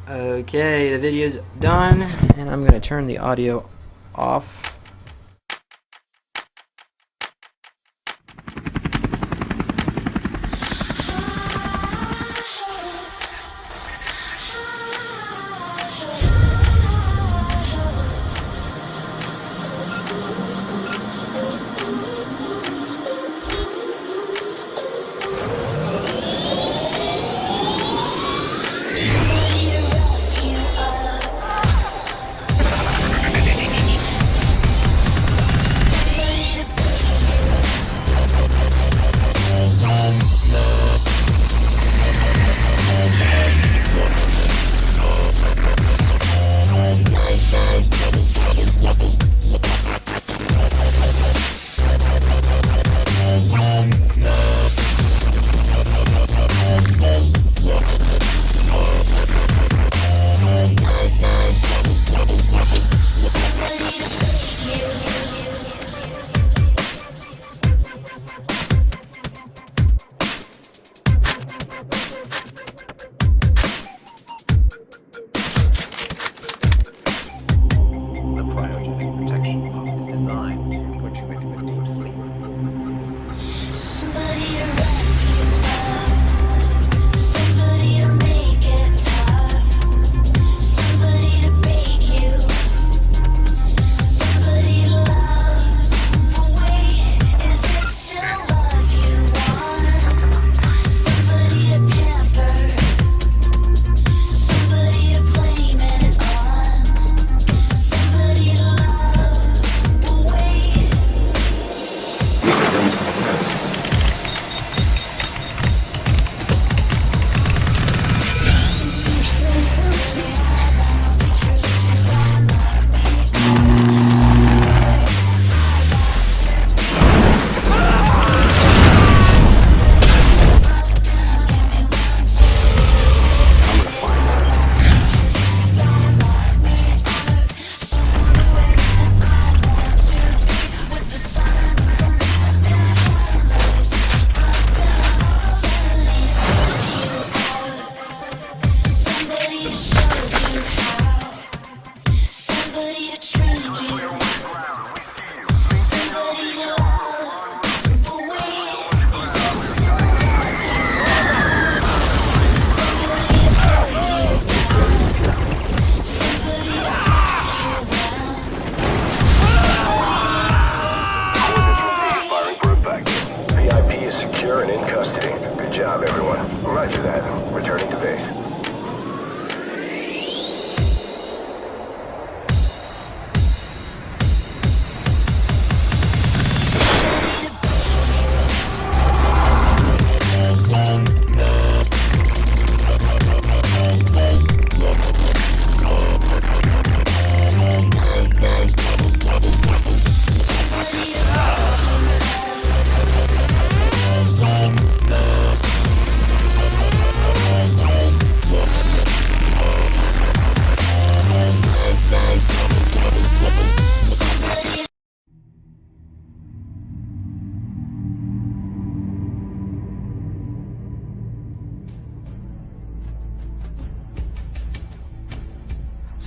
Okay, the video's done, and I'm gonna turn the audio off.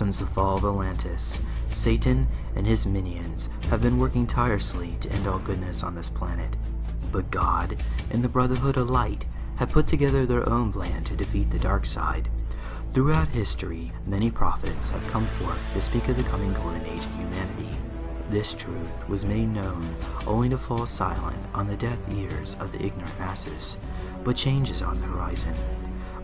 Since the fall of Atlantis, Satan and his minions have been working tirelessly to end all goodness on this planet. But God and the Brotherhood of Light have put together their own plan to defeat the dark side. Throughout history, many prophets have come forth to speak of the coming golden age of humanity. This truth was made known only to fall silent on the deaf ears of the ignorant masses, but change is on the horizon.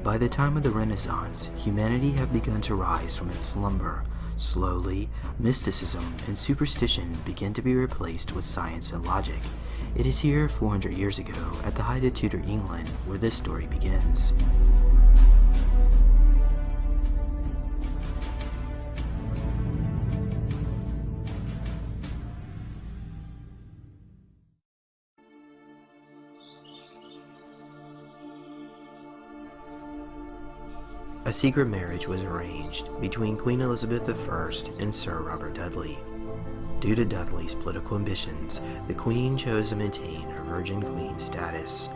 By the time of the Renaissance, humanity had begun to rise from its slumber. Slowly, mysticism and superstition began to be replaced with science and logic. It is here 400 years ago, at the height of Tudor England, where this story begins. A secret marriage was arranged between Queen Elizabeth I and Sir Robert Dudley. Due to Dudley's political ambitions, the Queen chose to maintain her Virgin Queen status.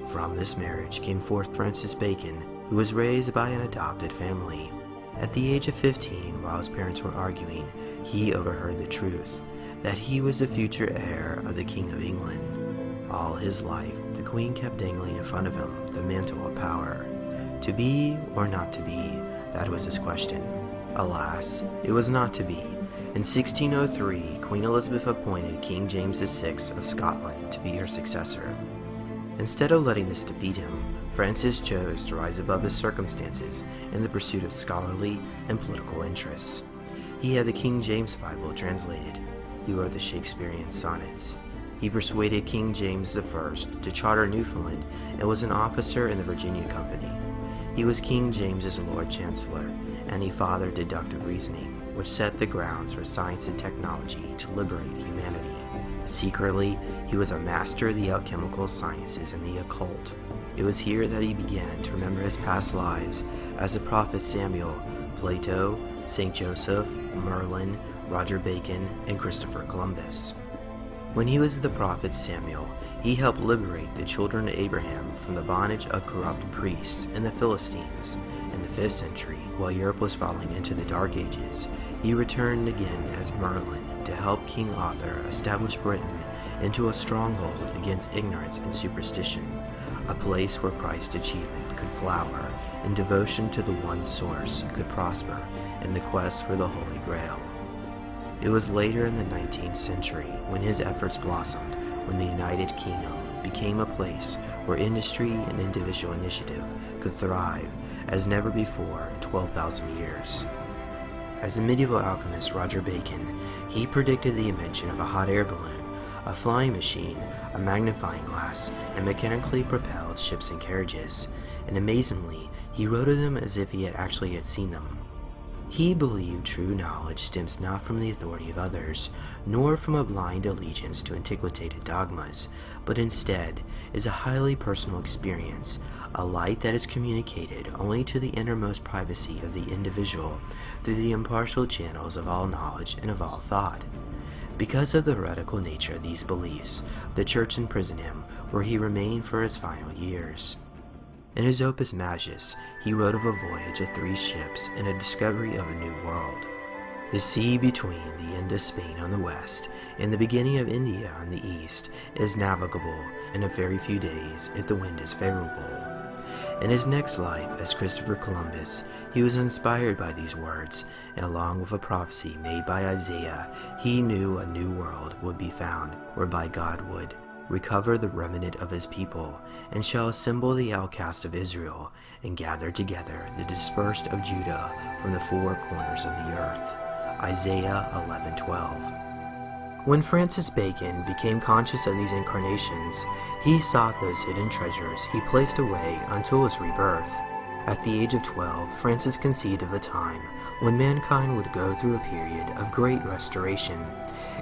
From this marriage came forth Francis Bacon, who was raised by an adopted family. At the age of 15, while his parents were arguing, he overheard the truth, that he was the future heir of the King of England. All his life, the Queen kept dangling in front of him the mantle of power. To be or not to be, that was his question. Alas, it was not to be. In 1603, Queen Elizabeth appointed King James VI of Scotland to be her successor. Instead of letting this defeat him, Francis chose to rise above his circumstances in the pursuit of scholarly and political interests. He had the King James Bible translated. He wrote the Shakespearean sonnets. He persuaded King James I to charter Newfoundland and was an officer in the Virginia Company. He was King James's Lord Chancellor, and he fathered deductive reasoning, which set the grounds for science and technology to liberate humanity. Secretly, he was a master of the alchemical sciences and the occult. It was here that he began to remember his past lives as the prophet Samuel, Plato, St. Joseph, Merlin, Roger Bacon, and Christopher Columbus. When he was the prophet Samuel, he helped liberate the children of Abraham from the bondage of corrupt priests and the Philistines. In the 5th century, while Europe was falling into the Dark Ages, he returned again as Merlin to help King Arthur establish Britain into a stronghold against ignorance and superstition, a place where Christ's achievement could flower and devotion to the one source could prosper in the quest for the Holy Grail. It was later in the 19th century when his efforts blossomed, when the United Kingdom became a place where industry and individual initiative could thrive as never before in 12,000 years. As the medieval alchemist Roger Bacon, he predicted the invention of a hot air balloon, a flying machine, a magnifying glass, and mechanically propelled ships and carriages, and amazingly, he wrote of them as if he had actually seen them. He believed true knowledge stems not from the authority of others, nor from a blind allegiance to antiquated dogmas, but instead is a highly personal experience, a light that is communicated only to the innermost privacy of the individual through the impartial channels of all knowledge and of all thought. Because of the heretical nature of these beliefs, the church imprisoned him, where he remained for his final years. In his Opus Majus, he wrote of a voyage of 3 ships and a discovery of a new world. The sea between the end of Spain on the west and the beginning of India on the east is navigable in a very few days if the wind is favorable. In his next life as Christopher Columbus, he was inspired by these words, and along with a prophecy made by Isaiah, he knew a new world would be found, whereby God would recover the remnant of his people, and shall assemble the outcast of Israel, and gather together the dispersed of Judah from the 4 corners of the earth. Isaiah 11:12. When Francis Bacon became conscious of these incarnations, he sought those hidden treasures he placed away until his rebirth. At the age of 12, Francis conceived of a time when mankind would go through a period of great restoration.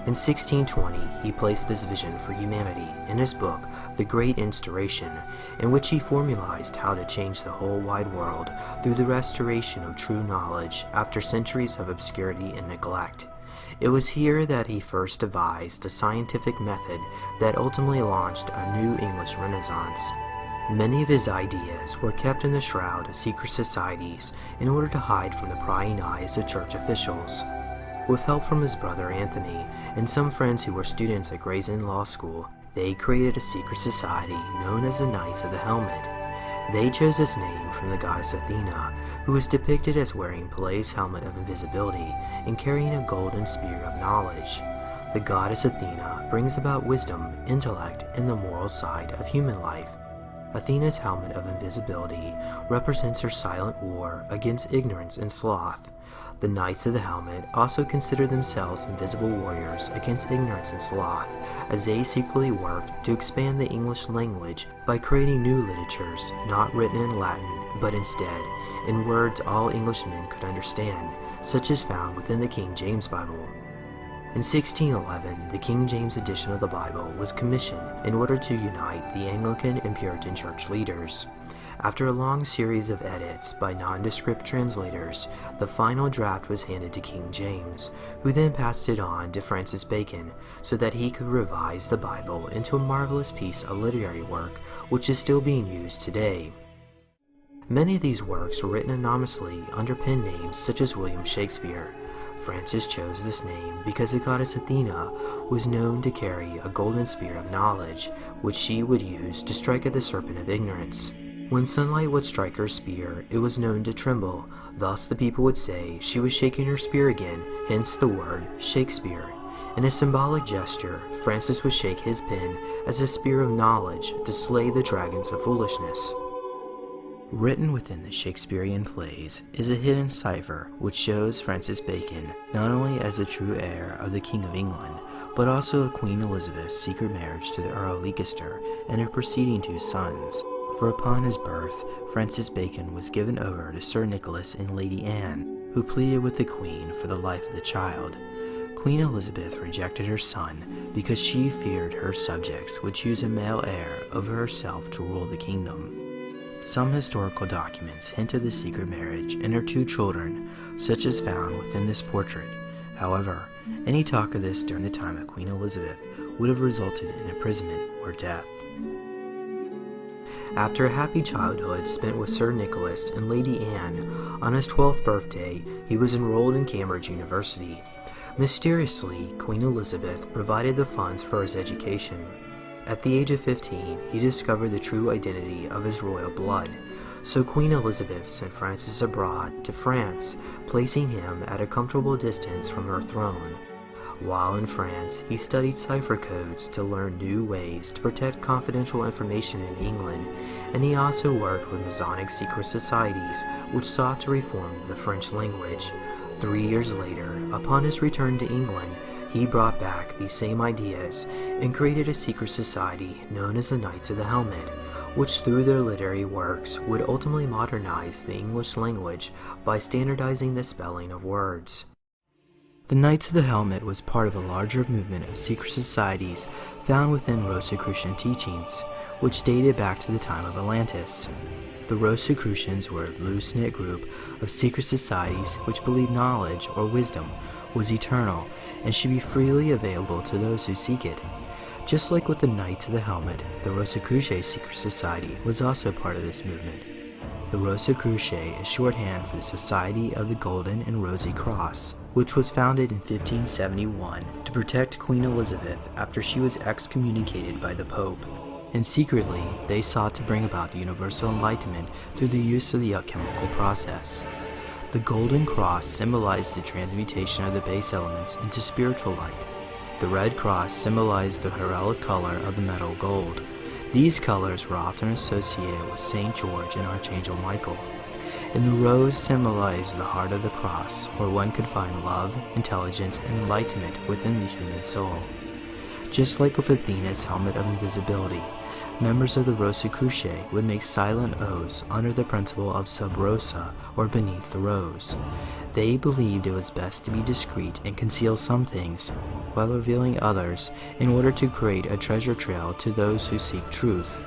In 1620, he placed this vision for humanity in his book, The Great Instauration, in which he formalized how to change the whole wide world through the restoration of true knowledge after centuries of obscurity and neglect. It was here that he first devised a scientific method that ultimately launched a new English Renaissance. Many of his ideas were kept in the shroud of secret societies in order to hide from the prying eyes of church officials. With help from his brother Anthony and some friends who were students at Gray's Inn Law School, they created a secret society known as the Knights of the Helmet. They chose this name from the goddess Athena, who is depicted as wearing Pele's helmet of invisibility and carrying a golden spear of knowledge. The goddess Athena brings about wisdom, intellect, and the moral side of human life. Athena's helmet of invisibility represents her silent war against ignorance and sloth. The Knights of the Helmet also consider themselves invisible warriors against ignorance and sloth, as they secretly worked to expand the English language by creating new literatures not written in Latin, but instead in words all Englishmen could understand, such as found within the King James Bible. In 1611, the King James edition of the Bible was commissioned in order to unite the Anglican and Puritan church leaders. After a long series of edits by nondescript translators, the final draft was handed to King James, who then passed it on to Francis Bacon so that he could revise the Bible into a marvelous piece of literary work which is still being used today. Many of these works were written anonymously under pen names such as William Shakespeare. Francis chose this name because the goddess Athena was known to carry a golden spear of knowledge, which she would use to strike at the serpent of ignorance. When sunlight would strike her spear, it was known to tremble. Thus the people would say she was shaking her spear again, hence the word Shakespeare. In a symbolic gesture, Francis would shake his pen as a spear of knowledge to slay the dragons of foolishness. Written within the Shakespearean plays is a hidden cipher which shows Francis Bacon not only as the true heir of the King of England, but also of Queen Elizabeth's secret marriage to the Earl of Leicester and her preceding two sons. For upon his birth, Francis Bacon was given over to Sir Nicholas and Lady Anne, who pleaded with the Queen for the life of the child. Queen Elizabeth rejected her son because she feared her subjects would choose a male heir over herself to rule the kingdom. Some historical documents hint of the secret marriage and her two children, such as found within this portrait. However, any talk of this during the time of Queen Elizabeth would have resulted in imprisonment or death. After a happy childhood spent with Sir Nicholas and Lady Anne, on his 12th birthday, he was enrolled in Cambridge University. Mysteriously, Queen Elizabeth provided the funds for his education. At the age of 15, he discovered the true identity of his royal blood, so Queen Elizabeth sent Francis abroad to France, placing him at a comfortable distance from her throne. While in France, he studied cipher codes to learn new ways to protect confidential information in England, and he also worked with Masonic secret societies which sought to reform the French language. 3 years later, upon his return to England, he brought back these same ideas and created a secret society known as the Knights of the Helmet, which through their literary works would ultimately modernize the English language by standardizing the spelling of words. The Knights of the Helmet was part of a larger movement of secret societies found within Rosicrucian teachings, which dated back to the time of Atlantis. The Rosicrucians were a loose-knit group of secret societies which believed knowledge or wisdom was eternal and should be freely available to those who seek it. Just like with the Knights of the Helmet, the Rosicrucian secret society was also part of this movement. The Rosicrucian is shorthand for the Society of the Golden and Rosy Cross, which was founded in 1571 to protect Queen Elizabeth after she was excommunicated by the Pope. And secretly, they sought to bring about universal enlightenment through the use of the alchemical process. The golden cross symbolized the transmutation of the base elements into spiritual light. The red cross symbolized the herald color of the metal gold. These colors were often associated with St. George and Archangel Michael. And the rose symbolized the heart of the cross, where one could find love, intelligence, and enlightenment within the human soul. Just like with Athena's helmet of invisibility, members of the Rosicrucian would make silent oaths under the principle of sub rosa, or beneath the rose. They believed it was best to be discreet and conceal some things, while revealing others, in order to create a treasure trail to those who seek truth.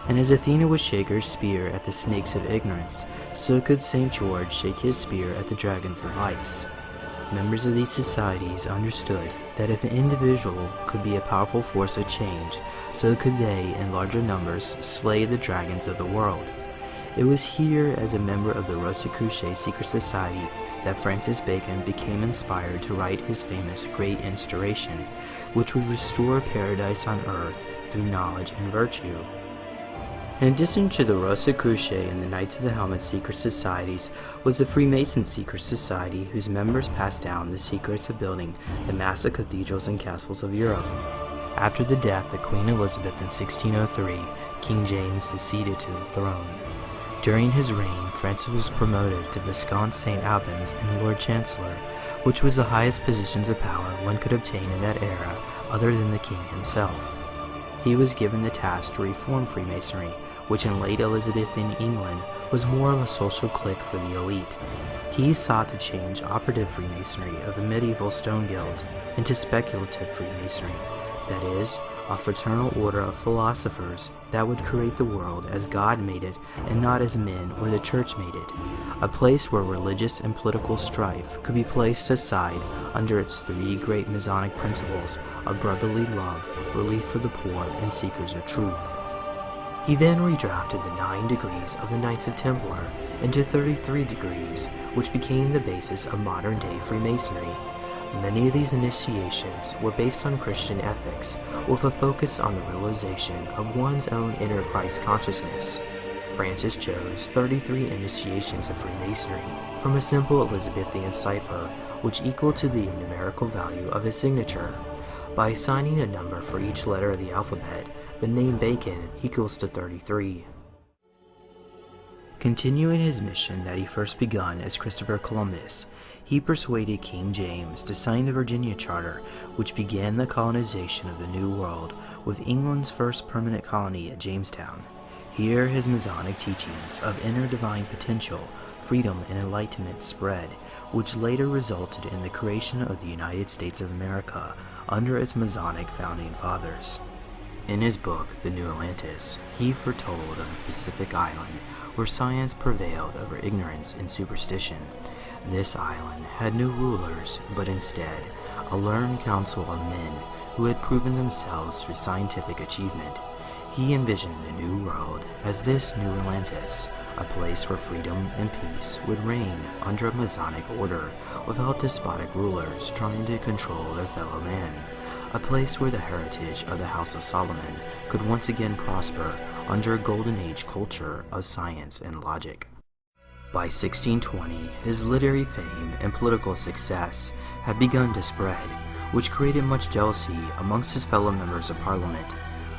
And as Athena would shake her spear at the snakes of ignorance, so could St. George shake his spear at the dragons of vice. Members of these societies understood that if an individual could be a powerful force of change, so could they, in larger numbers, slay the dragons of the world. It was here, as a member of the Rosicrucian secret society, that Francis Bacon became inspired to write his famous Great Instauration, which would restore paradise on earth through knowledge and virtue. In addition to the Rosicrucian and the Knights of the Helmet secret societies was the Freemason secret society, whose members passed down the secrets of building the massive cathedrals and castles of Europe. After the death of Queen Elizabeth in 1603, King James succeeded to the throne. During his reign, Francis was promoted to Viscount St. Albans and Lord Chancellor, which was the highest positions of power one could obtain in that era other than the king himself. He was given the task to reform Freemasonry, which in late Elizabethan England was more of a social clique for the elite. He sought to change operative Freemasonry of the medieval stone guilds into speculative Freemasonry, that is, a fraternal order of philosophers that would create the world as God made it and not as men or the church made it, a place where religious and political strife could be placed aside under its three great Masonic principles of brotherly love, relief for the poor, and seekers of truth. He then redrafted the 9 degrees of the Knights of Templar into 33 degrees, which became the basis of modern-day Freemasonry. Many of these initiations were based on Christian ethics, with a focus on the realization of one's own inner Christ consciousness. Francis chose 33 initiations of Freemasonry from a simple Elizabethan cipher, which equaled to the numerical value of his signature. By assigning a number for each letter of the alphabet, the name Bacon equals to 33. Continuing his mission that he first begun as Christopher Columbus, he persuaded King James to sign the Virginia Charter, which began the colonization of the New World, with England's first permanent colony at Jamestown. Here his Masonic teachings of inner divine potential, freedom, and enlightenment spread, which later resulted in the creation of the United States of America under its Masonic founding fathers. In his book, The New Atlantis, he foretold of a Pacific island where science prevailed over ignorance and superstition. This island had no rulers, but instead a learned council of men who had proven themselves through scientific achievement. He envisioned a new world as this New Atlantis, a place where freedom and peace would reign under a Masonic order without despotic rulers trying to control their fellow man. A place where the heritage of the House of Solomon could once again prosper under a golden age culture of science and logic. By 1620, his literary fame and political success had begun to spread, which created much jealousy amongst his fellow members of Parliament.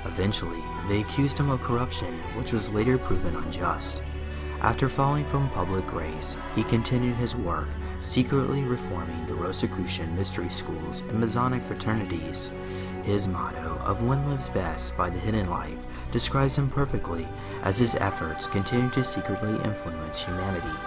Eventually, they accused him of corruption, which was later proven unjust. After falling from public grace, he continued his work, secretly reforming the Rosicrucian mystery schools and Masonic fraternities. His motto of "One lives best by the hidden life" describes him perfectly, as his efforts continue to secretly influence humanity.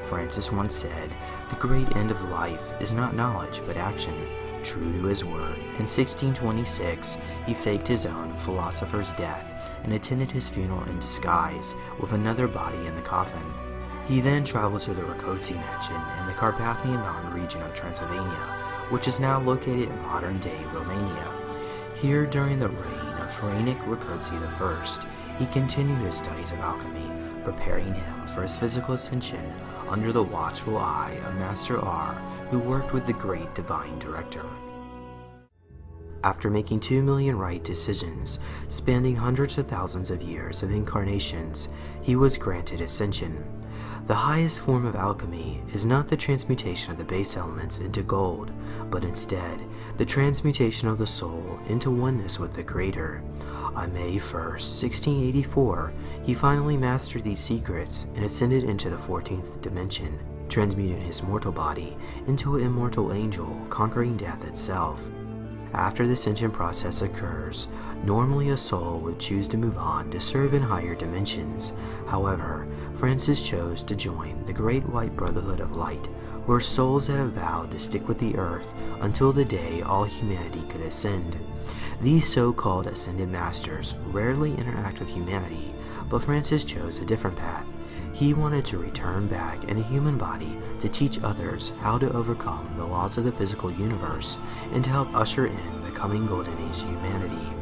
Francis once said, "The great end of life is not knowledge but action." True to his word, in 1626 he faked his own philosopher's death and attended his funeral in disguise, with another body in the coffin. He then traveled to the Rákóczi mansion in the Carpathian Mountain region of Transylvania, which is now located in modern-day Romania. Here, during the reign of Phrenic Rákóczi I, he continued his studies of alchemy, preparing him for his physical ascension under the watchful eye of Master R, who worked with the great divine director. After making 2 million right decisions, spanning hundreds of thousands of years of incarnations, he was granted ascension. The highest form of alchemy is not the transmutation of the base elements into gold, but instead the transmutation of the soul into oneness with the Creator. On May 1st, 1684, he finally mastered these secrets and ascended into the 14th dimension, transmuting his mortal body into an immortal angel, conquering death itself. After the ascension process occurs, normally a soul would choose to move on to serve in higher dimensions. However, Francis chose to join the Great White Brotherhood of Light, who are souls that have vowed to stick with the earth until the day all humanity could ascend. These so-called ascended masters rarely interact with humanity, but Francis chose a different path. He wanted to return back in a human body to teach others how to overcome the laws of the physical universe and to help usher in the coming golden age of humanity.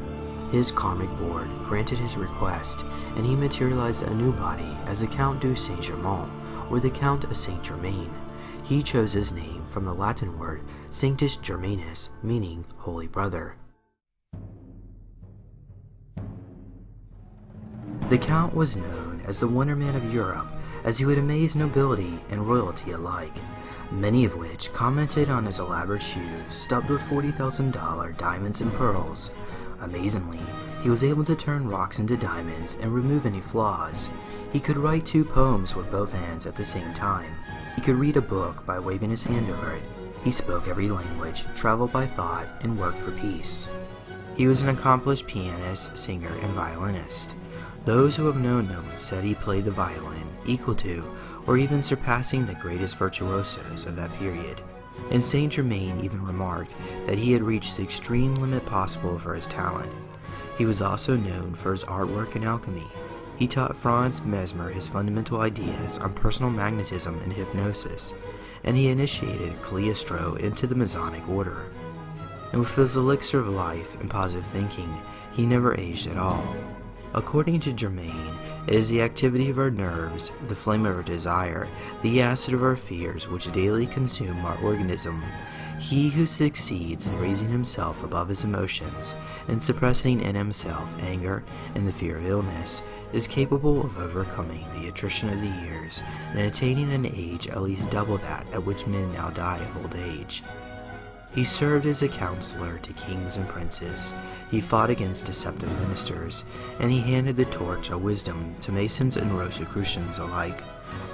His karmic board granted his request, and he materialized a new body as the Count de Saint-Germain, or the Count of Saint-Germain. He chose his name from the Latin word Sanctus Germanus, meaning Holy Brother. The Count was known as the Wonder Man of Europe, as he would amaze nobility and royalty alike, many of which commented on his elaborate shoes studded with $40,000 diamonds and pearls. Amazingly, he was able to turn rocks into diamonds and remove any flaws. He could write 2 poems with both hands at the same time. He could read a book by waving his hand over it. He spoke every language, traveled by thought, and worked for peace. He was an accomplished pianist, singer, and violinist. Those who have known him said he played the violin equal to, or even surpassing, the greatest virtuosos of that period. And Saint Germain even remarked that he had reached the extreme limit possible for his talent. He was also known for his artwork and alchemy. He taught Franz Mesmer his fundamental ideas on personal magnetism and hypnosis, and he initiated Cagliostro into the Masonic order. And with his elixir of life and positive thinking, he never aged at all. According to Germain, it is the activity of our nerves, the flame of our desire, the acid of our fears which daily consume our organism. He who succeeds in raising himself above his emotions and suppressing in himself anger and the fear of illness is capable of overcoming the attrition of the years and attaining an age at least double that at which men now die of old age. He served as a counselor to kings and princes. He fought against deceptive ministers, and he handed the torch of wisdom to Masons and Rosicrucians alike.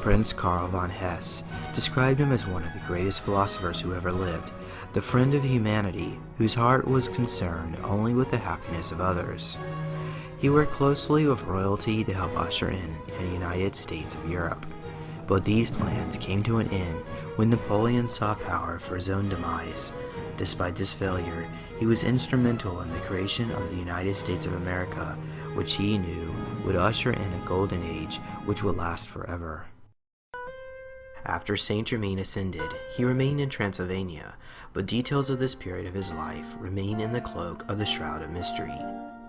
Prince Karl von Hesse described him as one of the greatest philosophers who ever lived, the friend of humanity, whose heart was concerned only with the happiness of others. He worked closely with royalty to help usher in the United States of Europe. But these plans came to an end when Napoleon saw power for his own demise. Despite this failure, he was instrumental in the creation of the United States of America, which he knew would usher in a golden age which would last forever. After Saint Germain ascended, he remained in Transylvania, but details of this period of his life remain in the cloak of the shroud of mystery.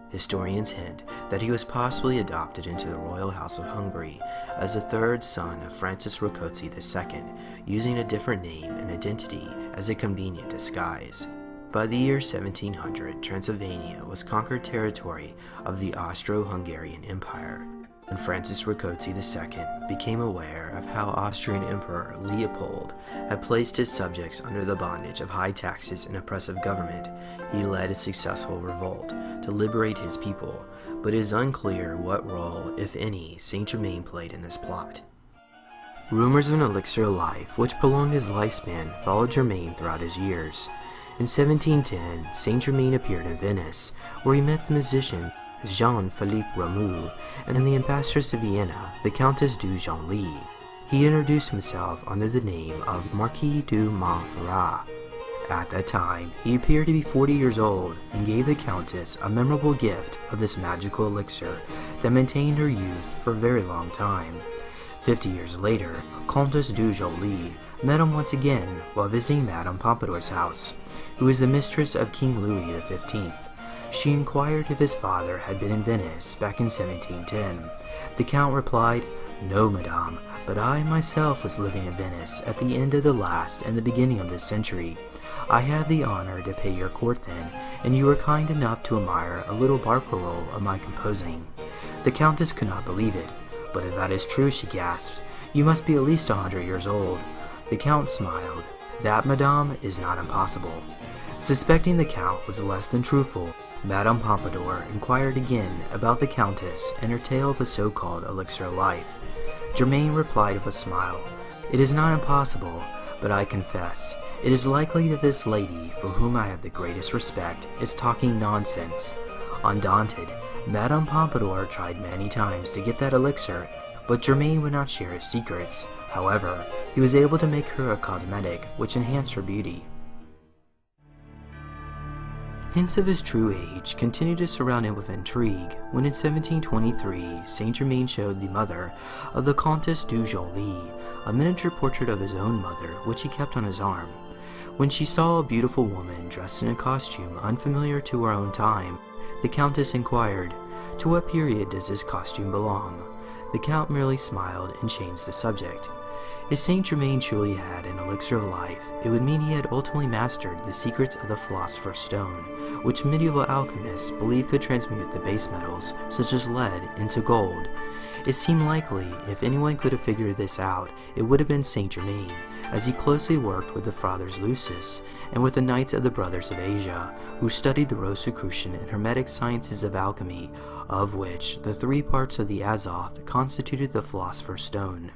Historians hint that he was possibly adopted into the royal house of Hungary as the third son of Francis Rákóczi II, using a different name and identity as a convenient disguise. By the year 1700, Transylvania was conquered territory of the Austro-Hungarian Empire. When Francis Rákóczi II became aware of how Austrian Emperor Leopold had placed his subjects under the bondage of high taxes and oppressive government, he led a successful revolt to liberate his people, but it is unclear what role, if any, Saint Germain played in this plot. Rumors of an elixir of life which prolonged his lifespan followed Germain throughout his years. In 1710, Saint Germain appeared in Venice, where he met the musician Jean-Philippe Rameau and the ambassadress to Vienna, the Countess du Genlis. He introduced himself under the name of Marquis de Montferrat. At that time, he appeared to be 40 years old and gave the Countess a memorable gift of this magical elixir that maintained her youth for a very long time. 50 years later, Countess du Genlis met him once again while visiting Madame Pompadour's house, who is the mistress of King Louis XV. She inquired if his father had been in Venice back in 1710. The Count replied, "No, madame, but I myself was living in Venice at the end of the last and the beginning of this century. I had the honor to pay your court then, and you were kind enough to admire a little barcarolle of my composing." The Countess could not believe it. "But if that is true," she gasped, "you must be at least 100 years old." The Count smiled. "That, madame, is not impossible." Suspecting the Count was less than truthful, Madame Pompadour inquired again about the Countess and her tale of a so-called elixir of life. Germain replied with a smile, "It is not impossible, but I confess, it is likely that this lady, for whom I have the greatest respect, is talking nonsense." Undaunted, Madame Pompadour tried many times to get that elixir, but Germain would not share his secrets. However, he was able to make her a cosmetic which enhanced her beauty. Hints of his true age continued to surround him with intrigue when in 1723 Saint Germain showed the mother of the Comtesse du Genlis a miniature portrait of his own mother which he kept on his arm. When she saw a beautiful woman dressed in a costume unfamiliar to her own time, the Countess inquired, "To what period does this costume belong?" The Count merely smiled and changed the subject. If Saint Germain truly had an elixir of life, it would mean he had ultimately mastered the secrets of the Philosopher's Stone, which medieval alchemists believed could transmute the base metals, such as lead, into gold. It seemed likely, if anyone could have figured this out, it would have been Saint Germain, as he closely worked with the Fathers Lucis and with the Knights of the Brothers of Asia, who studied the Rosicrucian and Hermetic sciences of alchemy, of which the three parts of the Azoth constituted the Philosopher's Stone.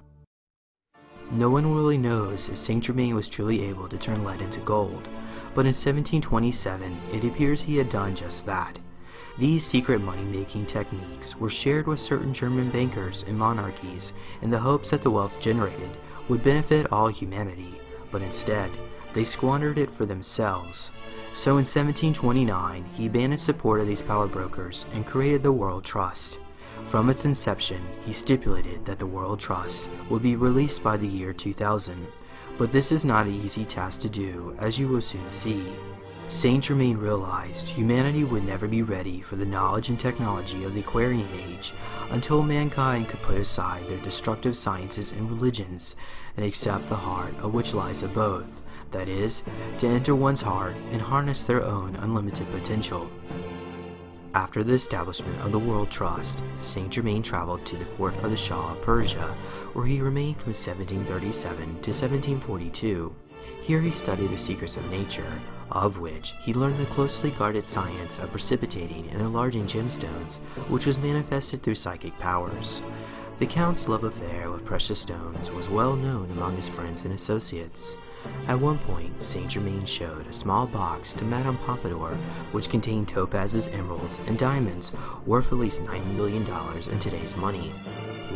No one really knows if Saint Germain was truly able to turn lead into gold, but in 1727 it appears he had done just that. These secret money-making techniques were shared with certain German bankers and monarchies in the hopes that the wealth generated would benefit all humanity, but instead, they squandered it for themselves. So in 1729, he abandoned support of these power brokers and created the World Trust. From its inception, he stipulated that the World Trust would be released by the year 2000, but this is not an easy task to do, as you will soon see. Saint Germain realized humanity would never be ready for the knowledge and technology of the Aquarian Age until mankind could put aside their destructive sciences and religions and accept the heart of which lies of both, that is, to enter one's heart and harness their own unlimited potential. After the establishment of the World Trust, Saint Germain traveled to the court of the Shah of Persia, where he remained from 1737 to 1742. Here he studied the secrets of nature, of which he learned the closely guarded science of precipitating and enlarging gemstones, which was manifested through psychic powers. The Count's love affair with precious stones was well known among his friends and associates. At one point, Saint Germain showed a small box to Madame Pompadour which contained topazes, emeralds, and diamonds worth at least $90 million in today's money.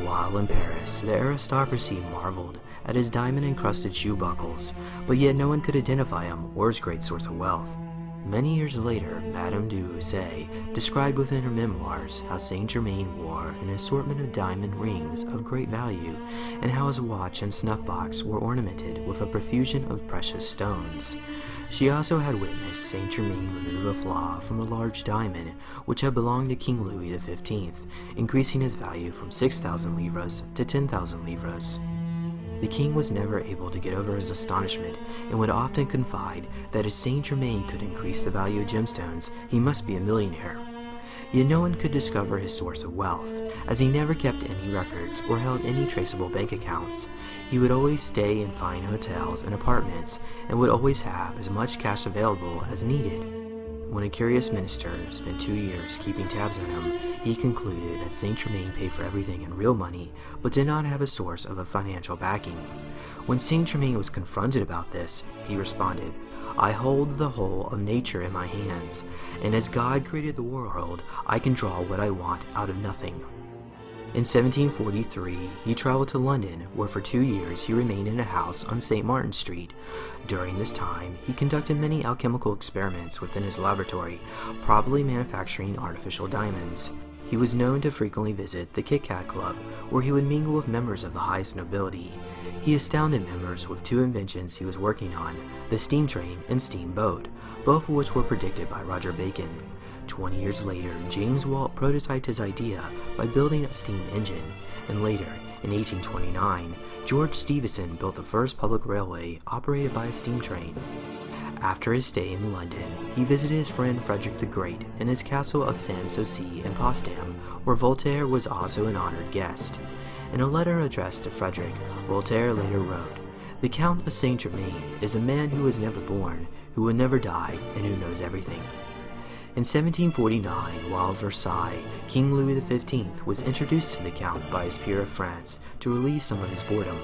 While in Paris, the aristocracy marveled at his diamond-encrusted shoe buckles, but yet no one could identify him or his great source of wealth. Many years later, Madame du Houssaye described within her memoirs how Saint Germain wore an assortment of diamond rings of great value, and how his watch and snuff box were ornamented with a profusion of precious stones. She also had witnessed Saint Germain remove a flaw from a large diamond which had belonged to King Louis XV, increasing his value from 6,000 livres to 10,000 livres. The king was never able to get over his astonishment and would often confide that if Saint Germain could increase the value of gemstones, he must be a millionaire. Yet no one could discover his source of wealth, as he never kept any records or held any traceable bank accounts. He would always stay in fine hotels and apartments and would always have as much cash available as needed. When a curious minister spent 2 years keeping tabs on him, he concluded that Saint Germain paid for everything in real money, but did not have a source of a financial backing. When Saint Germain was confronted about this, he responded, "I hold the whole of nature in my hands, and as God created the world, I can draw what I want out of nothing." In 1743, he traveled to London, where for 2 years he remained in a house on St. Martin Street. During this time, he conducted many alchemical experiments within his laboratory, probably manufacturing artificial diamonds. He was known to frequently visit the Kit Kat Club, where he would mingle with members of the highest nobility. He astounded members with 2 inventions he was working on, the steam train and steamboat, both of which were predicted by Roger Bacon. 20 years later, James Watt prototyped his idea by building a steam engine, and later, in 1829, George Stephenson built the first public railway operated by a steam train. After his stay in London, he visited his friend Frederick the Great in his castle of Sans-Souci in Potsdam, where Voltaire was also an honored guest. In a letter addressed to Frederick, Voltaire later wrote, "The Count of Saint Germain is a man who was never born, who will never die, and who knows everything." In 1749, while at Versailles, King Louis XV was introduced to the Count by his peer of France to relieve some of his boredom.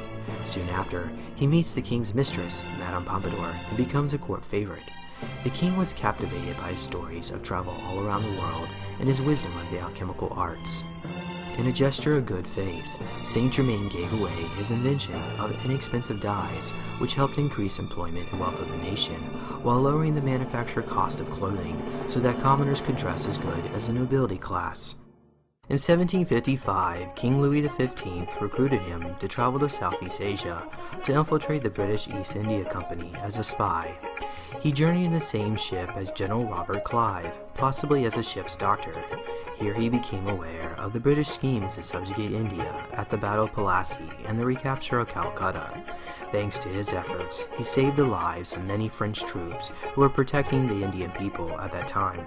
Soon after, he meets the king's mistress, Madame Pompadour, and becomes a court favorite. The king was captivated by his stories of travel all around the world and his wisdom of the alchemical arts. In a gesture of good faith, Saint Germain gave away his invention of inexpensive dyes, which helped increase employment and wealth of the nation, while lowering the manufacture cost of clothing so that commoners could dress as good as the nobility class. In 1755, King Louis XV recruited him to travel to Southeast Asia to infiltrate the British East India Company as a spy. He journeyed in the same ship as General Robert Clive, possibly as a ship's doctor. Here he became aware of the British schemes to subjugate India at the Battle of Plassey and the recapture of Calcutta. Thanks to his efforts, he saved the lives of many French troops who were protecting the Indian people at that time.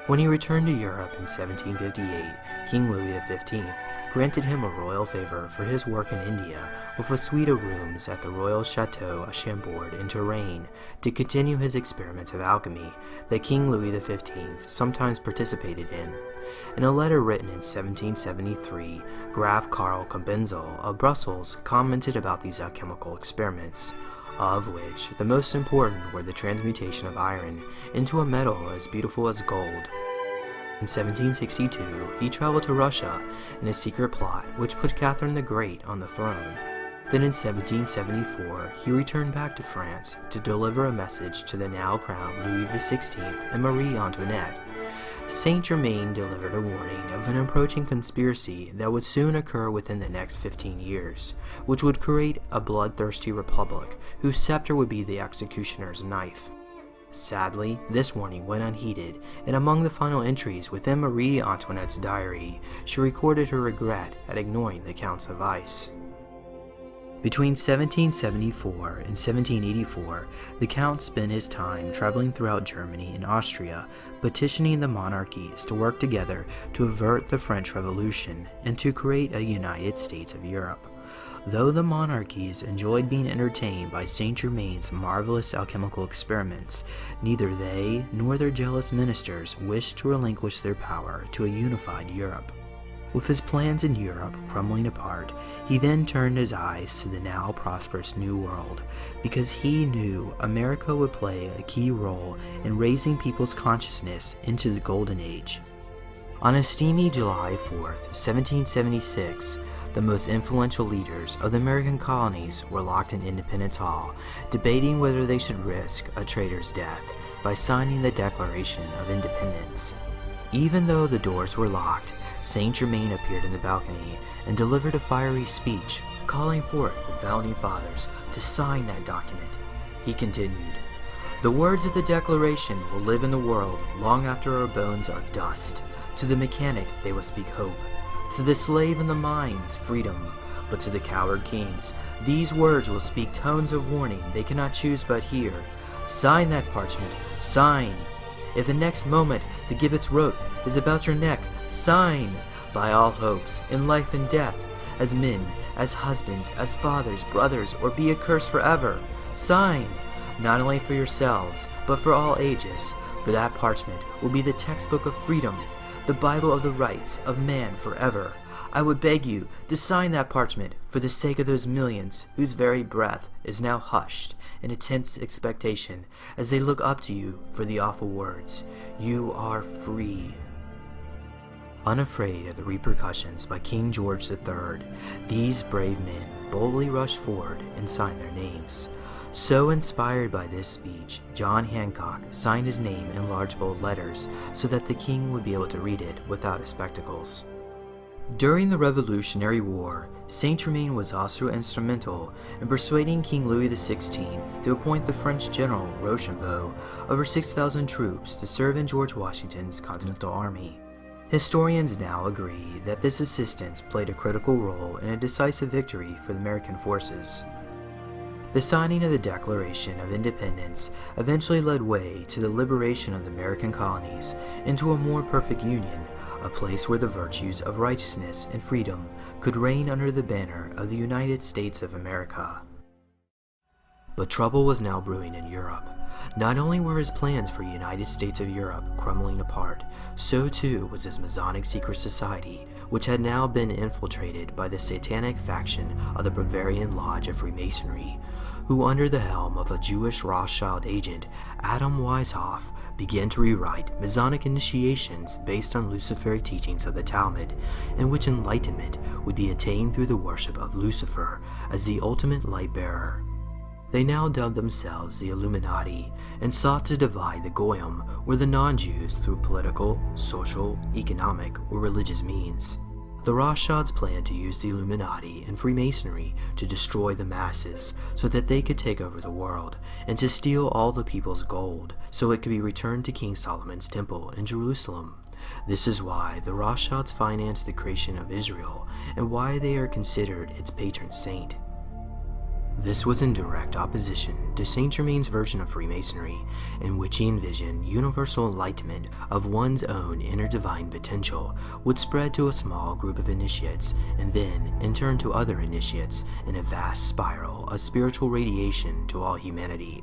When he returned to Europe in 1758, King Louis XV granted him a royal favor for his work in India with a suite of rooms at the Royal Chateau of Chambord in Touraine to continue his experiments of alchemy that King Louis XV sometimes participated in. In a letter written in 1773, Graf Karl Kompenzel of Brussels commented about these alchemical experiments, of which the most important were the transmutation of iron into a metal as beautiful as gold. In 1762, he traveled to Russia in a secret plot which put Catherine the Great on the throne. Then in 1774, he returned back to France to deliver a message to the now crowned Louis XVI and Marie Antoinette. Saint Germain delivered a warning of an approaching conspiracy that would soon occur within the next 15 years, which would create a bloodthirsty republic whose scepter would be the executioner's knife. Sadly, this warning went unheeded, and among the final entries within Marie Antoinette's diary, she recorded her regret at ignoring the Count's advice. Between 1774 and 1784, the Count spent his time traveling throughout Germany and Austria, petitioning the monarchies to work together to avert the French Revolution and to create a United States of Europe. Though the monarchies enjoyed being entertained by Saint Germain's marvelous alchemical experiments, neither they nor their jealous ministers wished to relinquish their power to a unified Europe. With his plans in Europe crumbling apart, he then turned his eyes to the now prosperous New World, because he knew America would play a key role in raising people's consciousness into the Golden Age. On a steamy July 4th, 1776, the most influential leaders of the American colonies were locked in Independence Hall, debating whether they should risk a traitor's death by signing the Declaration of Independence. Even though the doors were locked, Saint Germain appeared in the balcony and delivered a fiery speech, calling forth the Founding Fathers to sign that document. He continued, "The words of the Declaration will live in the world long after our bones are dust. To the mechanic they will speak hope. To the slave in the mines, freedom. But to the coward kings, these words will speak tones of warning they cannot choose but hear. Sign that parchment, sign! If the next moment the gibbet's rope is about your neck, sign! By all hopes, in life and death, as men, as husbands, as fathers, brothers, or be accursed forever, sign! Not only for yourselves, but for all ages, for that parchment will be the textbook of freedom, the Bible of the rights of man forever. I would beg you to sign that parchment for the sake of those millions whose very breath is now hushed in a tense expectation as they look up to you for the awful words, 'You are free.'" Unafraid of the repercussions by King George III, these brave men boldly rushed forward and signed their names. So inspired by this speech, John Hancock signed his name in large bold letters so that the king would be able to read it without his spectacles. During the Revolutionary War, Saint Germain was also instrumental in persuading King Louis XVI to appoint the French general Rochambeau over 6,000 troops to serve in George Washington's Continental Army. Historians now agree that this assistance played a critical role in a decisive victory for the American forces. The signing of the Declaration of Independence eventually led way to the liberation of the American colonies into a more perfect union, a place where the virtues of righteousness and freedom could reign under the banner of the United States of America. But trouble was now brewing in Europe. Not only were his plans for a United States of Europe crumbling apart, so too was his Masonic secret society, which had now been infiltrated by the satanic faction of the Bavarian Lodge of Freemasonry, who under the helm of a Jewish Rothschild agent, Adam Weishaupt, began to rewrite Masonic initiations based on Luciferic teachings of the Talmud, in which enlightenment would be attained through the worship of Lucifer as the ultimate light-bearer. They now dubbed themselves the Illuminati and sought to divide the Goyim, or the non-Jews, through political, social, economic, or religious means. The Rothschilds planned to use the Illuminati and Freemasonry to destroy the masses so that they could take over the world, and to steal all the people's gold so it could be returned to King Solomon's temple in Jerusalem. This is why the Rothschilds financed the creation of Israel and why they are considered its patron saint. This was in direct opposition to Saint Germain's version of Freemasonry, in which he envisioned universal enlightenment of one's own inner divine potential would spread to a small group of initiates and then in turn to other initiates in a vast spiral of spiritual radiation to all humanity.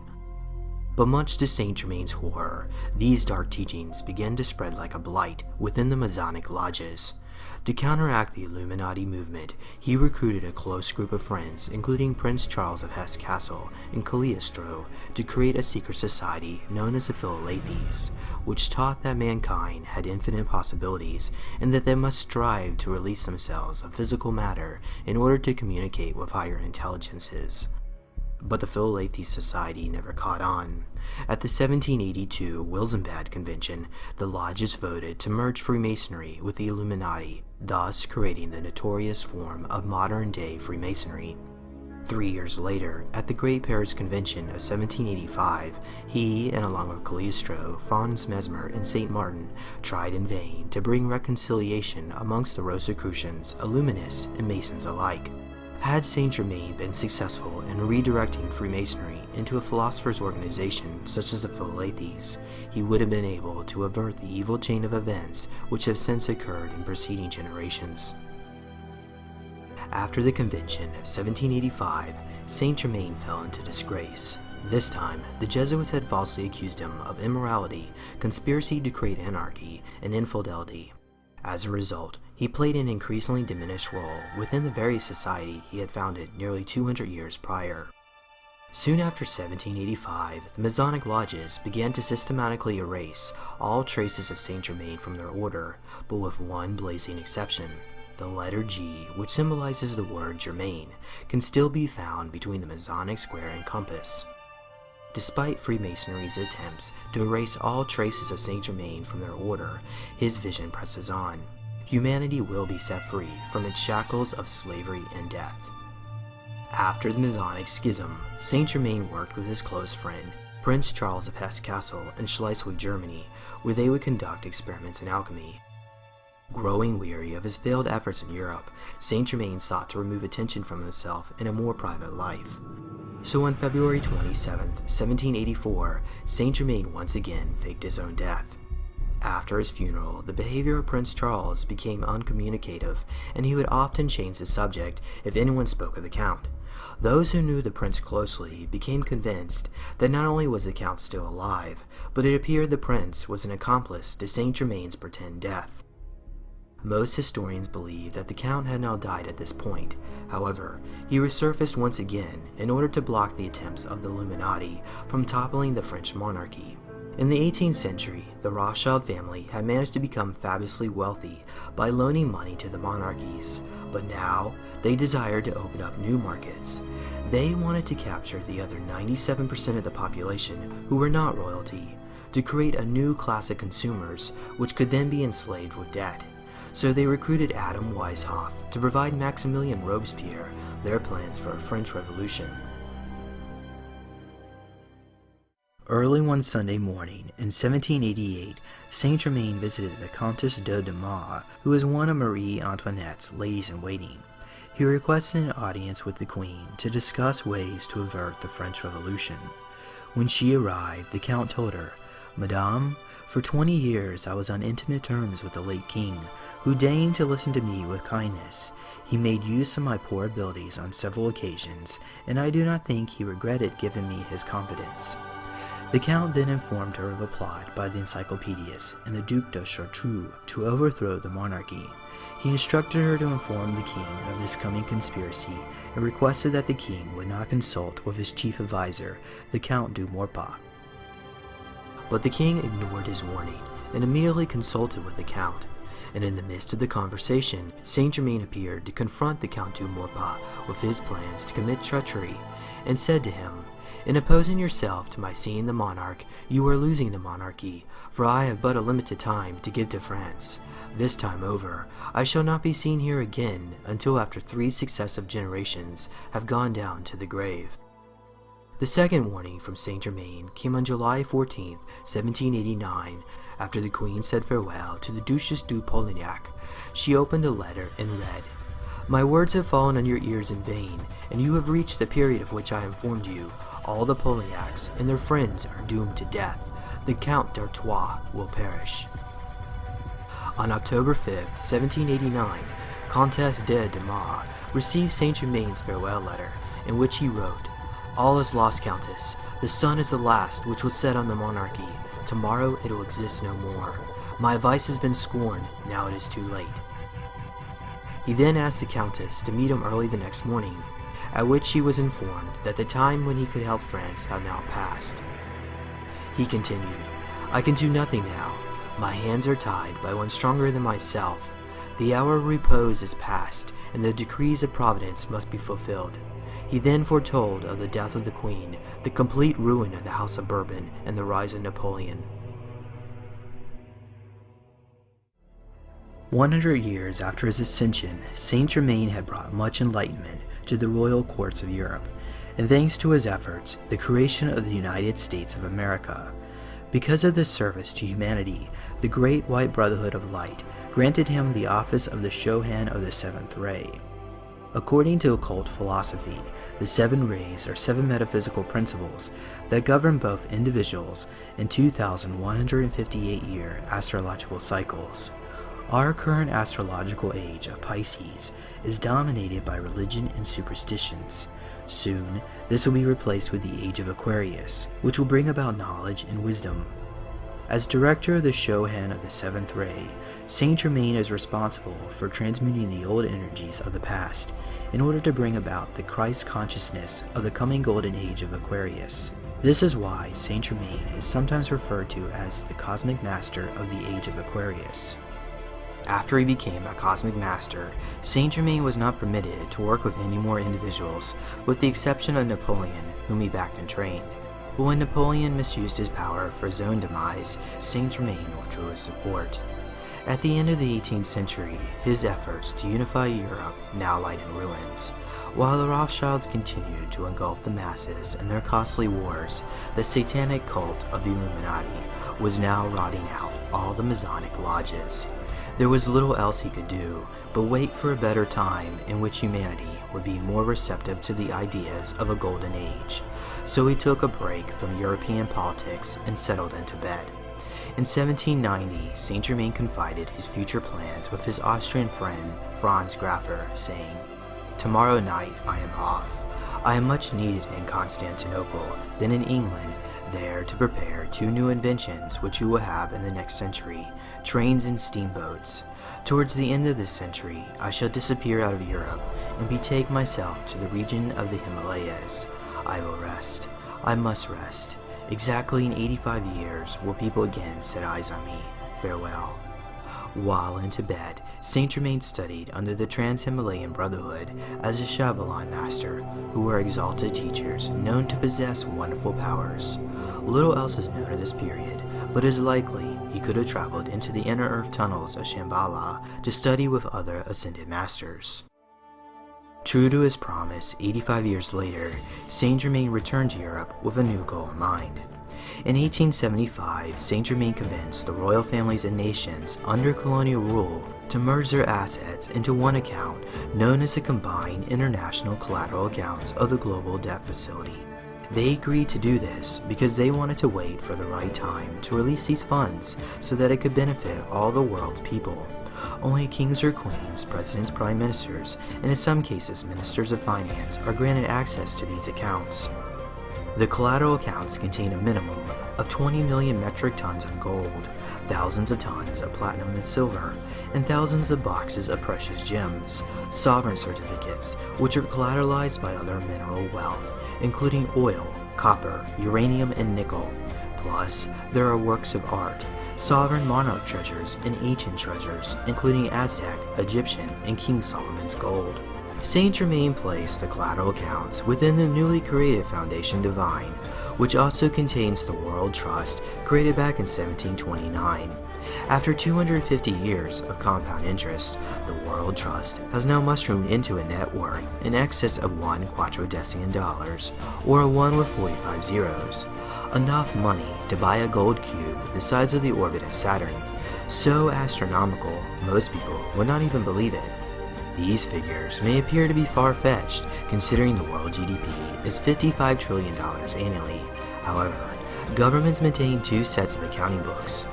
But much to Saint Germain's horror, these dark teachings began to spread like a blight within the Masonic lodges. To counteract the Illuminati movement, he recruited a close group of friends, including Prince Charles of Hesse-Kassel and Cagliostro, to create a secret society known as the Philalethes, which taught that mankind had infinite possibilities and that they must strive to release themselves of physical matter in order to communicate with higher intelligences. But the Philalethes Society never caught on. At the 1782 Wilsonbad Convention, the lodges voted to merge Freemasonry with the Illuminati, thus creating the notorious form of modern-day Freemasonry. 3 years later, at the Great Paris Convention of 1785, he, and along with Cagliostro, Franz Mesmer, and St. Martin, tried in vain to bring reconciliation amongst the Rosicrucians, Illuminists, and Masons alike. Had Saint Germain been successful in redirecting Freemasonry into a philosopher's organization such as the Philalethes, he would have been able to avert the evil chain of events which have since occurred in preceding generations. After the convention of 1785, Saint Germain fell into disgrace. This time, the Jesuits had falsely accused him of immorality, conspiracy to create anarchy, and infidelity. As a result, he played an increasingly diminished role within the very society he had founded nearly 200 years prior. Soon after 1785, the Masonic lodges began to systematically erase all traces of Saint Germain from their order, but with one blazing exception. The letter G, which symbolizes the word Germain, can still be found between the Masonic square and compass. Despite Freemasonry's attempts to erase all traces of Saint Germain from their order, his vision presses on. Humanity will be set free from its shackles of slavery and death. After the Masonic schism, Saint Germain worked with his close friend, Prince Charles of Hesse-Kassel in Schleswig, Germany, where they would conduct experiments in alchemy. Growing weary of his failed efforts in Europe, Saint Germain sought to remove attention from himself in a more private life. So on February 27, 1784, Saint Germain once again faked his own death. After his funeral, the behavior of Prince Charles became uncommunicative, and he would often change the subject if anyone spoke of the Count. Those who knew the prince closely became convinced that not only was the Count still alive, but it appeared the prince was an accomplice to Saint Germain's pretend death. Most historians believe that the Count had now died at this point. However, he resurfaced once again in order to block the attempts of the Illuminati from toppling the French monarchy. In the 18th century, the Rothschild family had managed to become fabulously wealthy by loaning money to the monarchies, but now they desired to open up new markets. They wanted to capture the other 97% of the population who were not royalty, to create a new class of consumers which could then be enslaved with debt. So they recruited Adam Weishaupt to provide Maximilien Robespierre their plans for a French Revolution. Early one Sunday morning in 1788, Saint Germain visited the Comtesse de Damas, who was one of Marie Antoinette's ladies-in-waiting. He requested an audience with the Queen to discuss ways to avert the French Revolution. When she arrived, the Count told her, "Madame, for 20 years I was on intimate terms with the late King, who deigned to listen to me with kindness. He made use of my poor abilities on several occasions, and I do not think he regretted giving me his confidence." The Count then informed her of a plot by the Encyclopedists and the Duc de Chartreux to overthrow the monarchy. He instructed her to inform the King of this coming conspiracy and requested that the King would not consult with his chief advisor, the Count du Maurepas. But the King ignored his warning and immediately consulted with the Count. And in the midst of the conversation, Saint Germain appeared to confront the Count du Maurepas with his plans to commit treachery, and said to him, "In opposing yourself to my seeing the monarch, you are losing the monarchy, for I have but a limited time to give to France. This time over, I shall not be seen here again until after 3 successive generations have gone down to the grave." The second warning from Saint Germain came on July 14, 1789, after the Queen said farewell to the Duchesse de Polignac. She opened a letter and read, "My words have fallen on your ears in vain, and you have reached the period of which I informed you. All the Polignacs and their friends are doomed to death. The Count d'Artois will perish." On October 5, 1789, Comtesse de Damas received Saint Germain's farewell letter, in which he wrote, "All is lost, Countess. The sun is the last which was set on the monarchy. Tomorrow it will exist no more. My advice has been scorned, now it is too late." He then asked the Countess to meet him early the next morning, at which she was informed that the time when he could help France had now passed. He continued, "I can do nothing now. My hands are tied by one stronger than myself. The hour of repose is past, and the decrees of Providence must be fulfilled. He then foretold of the death of the Queen, the complete ruin of the House of Bourbon, and the rise of Napoleon. 100 years after his ascension, Saint Germain had brought much enlightenment to the royal courts of Europe, and thanks to his efforts, the creation of the United States of America. Because of this service to humanity, the Great White Brotherhood of Light granted him the office of the Shohan of the Seventh Ray. According to occult philosophy, the seven rays are seven metaphysical principles that govern both individuals and 2,158-year astrological cycles. Our current astrological age of Pisces is dominated by religion and superstitions. Soon, this will be replaced with the age of Aquarius, which will bring about knowledge and wisdom. As director of the Shohan of the Seventh Ray, Saint Germain is responsible for transmuting the old energies of the past in order to bring about the Christ consciousness of the coming golden age of Aquarius. This is why Saint Germain is sometimes referred to as the Cosmic Master of the Age of Aquarius. After he became a Cosmic Master, Saint Germain was not permitted to work with any more individuals, with the exception of Napoleon, whom he backed and trained. But when Napoleon misused his power for his own demise, Saint Germain withdrew his support. At the end of the 18th century, his efforts to unify Europe now lied in ruins. While the Rothschilds continued to engulf the masses in their costly wars, the satanic cult of the Illuminati was now rotting out all the Masonic lodges. There was little else he could do but wait for a better time in which humanity would be more receptive to the ideas of a golden age. So he took a break from European politics and settled into bed. In 1790, Saint Germain confided his future plans with his Austrian friend Franz Graffer, saying, "Tomorrow night I am off. I am much needed in Constantinople, then in England, there to prepare two new inventions which you will have in the next century, trains and steamboats. Towards the end of this century, I shall disappear out of Europe and betake myself to the region of the Himalayas. I will rest. I must rest. Exactly in 85 years will people again set eyes on me. Farewell." While in Tibet, Saint Germain studied under the Trans-Himalayan Brotherhood as a Shabalan master, who were exalted teachers known to possess wonderful powers. Little else is known of this period, but it is likely he could have traveled into the inner earth tunnels of Shambhala to study with other ascended masters. True to his promise, 85 years later, Saint Germain returned to Europe with a new goal in mind. In 1875, Saint Germain convinced the royal families and nations under colonial rule to merge their assets into one account known as the Combined International Collateral Accounts of the Global Debt Facility. They agreed to do this because they wanted to wait for the right time to release these funds so that it could benefit all the world's people. Only kings or queens, presidents, prime ministers, and in some cases ministers of finance are granted access to these accounts. The collateral accounts contain a minimum of 20 million metric tons of gold, thousands of tons of platinum and silver, and thousands of boxes of precious gems, sovereign certificates, which are collateralized by other mineral wealth, including oil, copper, uranium, and nickel. Plus, there are works of art, sovereign monarch treasures, and ancient treasures, including Aztec, Egyptian, and King Solomon's gold. Saint Germain placed the collateral accounts within the newly created Foundation Divine, which also contains the World Trust created back in 1729. After 250 years of compound interest, the World Trust has now mushroomed into a net worth in excess of $1 quadrillion, or a 1 with 45 zeros. Enough money to buy a gold cube the size of the orbit of Saturn. So astronomical, most people would not even believe it. These figures may appear to be far-fetched, considering the world GDP is $55 trillion annually. However, governments maintain two sets of accounting books,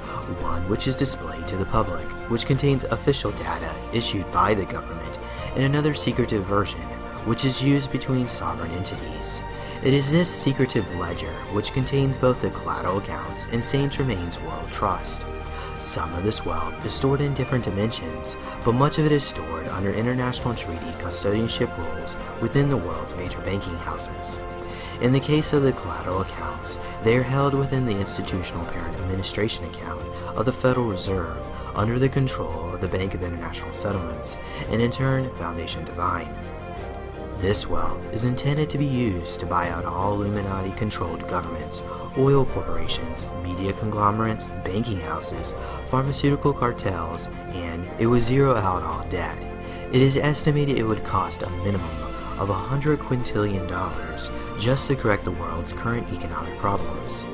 one which is displayed to the public, which contains official data issued by the government, and another secretive version, which is used between sovereign entities. It is this secretive ledger which contains both the collateral accounts and Saint Germain's World Trust. Some of this wealth is stored in different dimensions, but much of it is stored under international treaty custodianship rules within the world's major banking houses. In the case of the collateral accounts, they are held within the institutional parent administration account of the Federal Reserve under the control of the Bank of International Settlements, and in turn, Foundation Divine. This wealth is intended to be used to buy out all Illuminati-controlled governments, oil corporations, media conglomerates, banking houses, pharmaceutical cartels, and it would zero out all debt. It is estimated it would cost a minimum of $100 quintillion just to correct the world's current economic problems.